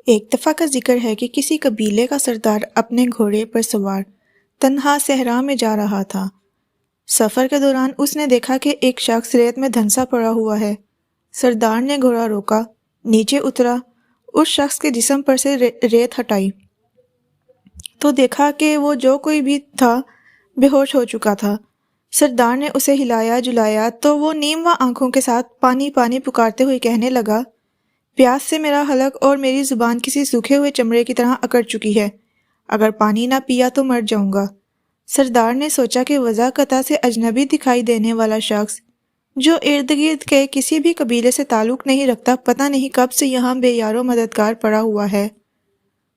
ایک دفعہ کا ذکر ہے کہ کسی قبیلے کا سردار اپنے گھوڑے پر سوار تنہا صحرا میں جا رہا تھا۔ سفر کے دوران اس نے دیکھا کہ ایک شخص ریت میں دھنسا پڑا ہوا ہے۔ سردار نے گھوڑا روکا، نیچے اترا، اس شخص کے جسم پر سے ریت ہٹائی تو دیکھا کہ وہ جو کوئی بھی تھا بے ہوش ہو چکا تھا۔ سردار نے اسے ہلایا جلایا تو وہ نیم و آنکھوں کے ساتھ پانی پانی پکارتے ہوئے کہنے لگا، پیاس سے میرا حلق اور میری زبان کسی سوکھے ہوئے چمڑے کی طرح اکڑ چکی ہے، اگر پانی نہ پیا تو مر جاؤں گا۔ سردار نے سوچا کہ وضاحت سے اجنبی دکھائی دینے والا شخص جو ارد گرد کے کسی بھی قبیلے سے تعلق نہیں رکھتا پتہ نہیں کب سے یہاں بے یار و مددگار پڑا ہوا ہے۔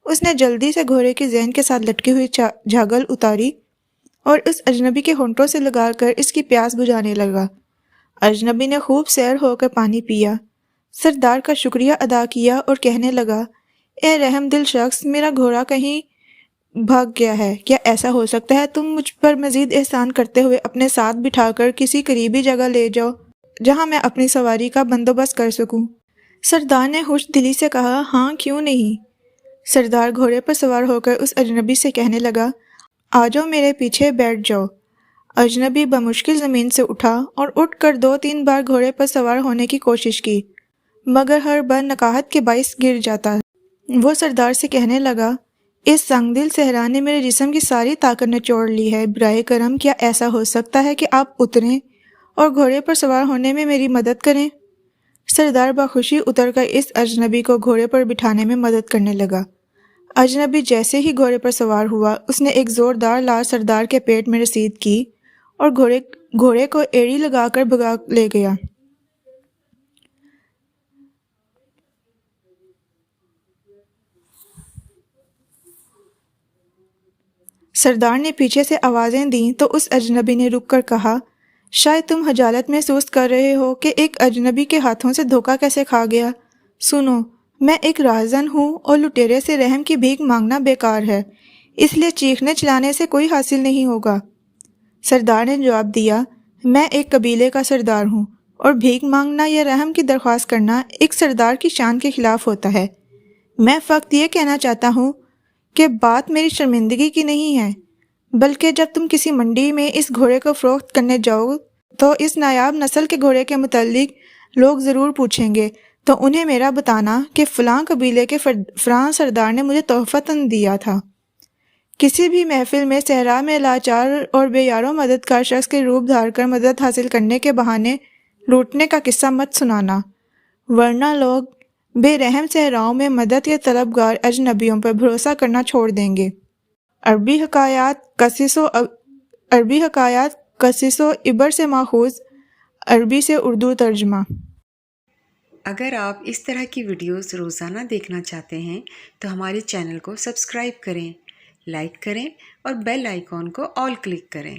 اس نے جلدی سے گھوڑے کی ذہن کے ساتھ لٹکی ہوئی جھاگل اتاری اور اس اجنبی کے ہونٹوں سے لگا کر اس کی پیاس بجھانے لگا۔ اجنبی نے خوب سیر ہو کر پانی پیا، سردار کا شکریہ ادا کیا اور کہنے لگا، اے رحم دل شخص، میرا گھوڑا کہیں بھاگ گیا ہے، کیا ایسا ہو سکتا ہے؟ تم مجھ پر مزید احسان کرتے ہوئے اپنے ساتھ بٹھا کر کسی قریبی جگہ لے جاؤ جہاں میں اپنی سواری کا بندوبست کر سکوں۔ سردار نے خوش دلی سے کہا، ہاں کیوں نہیں۔ سردار گھوڑے پر سوار ہو کر اس اجنبی سے کہنے لگا، آ جاؤ میرے پیچھے بیٹھ جاؤ۔ اجنبی بمشکل زمین سے اٹھا اور اٹھ کر 2-3 بار گھوڑے پر سوار ہونے کی کوشش کی، مگر ہر بار نکاہت کے باعث گر جاتا۔ وہ سردار سے کہنے لگا، اس سنگ دل صحرا نے میرے جسم کی ساری طاقت نچوڑ لی ہے، برائے کرم کیا ایسا ہو سکتا ہے کہ آپ اتریں اور گھوڑے پر سوار ہونے میں میری مدد کریں؟ سردار بخوشی اتر کر اس اجنبی کو گھوڑے پر بٹھانے میں مدد کرنے لگا۔ اجنبی جیسے ہی گھوڑے پر سوار ہوا، اس نے ایک زوردار لات سردار کے پیٹ میں رسید کی اور گھوڑے کو ایڑی لگا کر بھگا لے گیا۔ سردار نے پیچھے سے آوازیں دیں تو اس اجنبی نے رک کر کہا، شاید تم خجالت محسوس کر رہے ہو کہ ایک اجنبی کے ہاتھوں سے دھوکہ کیسے کھا گیا۔ سنو، میں ایک راہزن ہوں اور لٹیرے سے رحم کی بھیک مانگنا بیکار ہے، اس لیے چیخنے چلانے سے کوئی حاصل نہیں ہوگا۔ سردار نے جواب دیا، میں ایک قبیلے کا سردار ہوں اور بھیک مانگنا یا رحم کی درخواست کرنا ایک سردار کی شان کے خلاف ہوتا ہے۔ میں فقط یہ کہنا چاہتا ہوں کہ بات میری شرمندگی کی نہیں ہے، بلکہ جب تم کسی منڈی میں اس گھوڑے کو فروخت کرنے جاؤ تو اس نایاب نسل کے گھوڑے کے متعلق لوگ ضرور پوچھیں گے، تو انہیں میرا بتانا کہ فلاں قبیلے کے فلاں سردار نے مجھے تحفتاً دیا تھا۔ کسی بھی محفل میں صحرا میں لاچار اور بے یار و مددگار شخص کے روپ دھار کر مدد حاصل کرنے کے بہانے لوٹنے کا قصہ مت سنانا، ورنہ لوگ بے رحم صحراؤں میں مدد کے طلبگار اجنبیوں پر بھروسہ کرنا چھوڑ دیں گے۔ عربی حکایات قصص و عبر سے ماخوذ، عربی سے اردو ترجمہ۔ اگر آپ اس طرح کی ویڈیوز روزانہ دیکھنا چاہتے ہیں تو ہمارے چینل کو سبسکرائب کریں، لائک کریں اور بیل آئیکن کو آل کلک کریں۔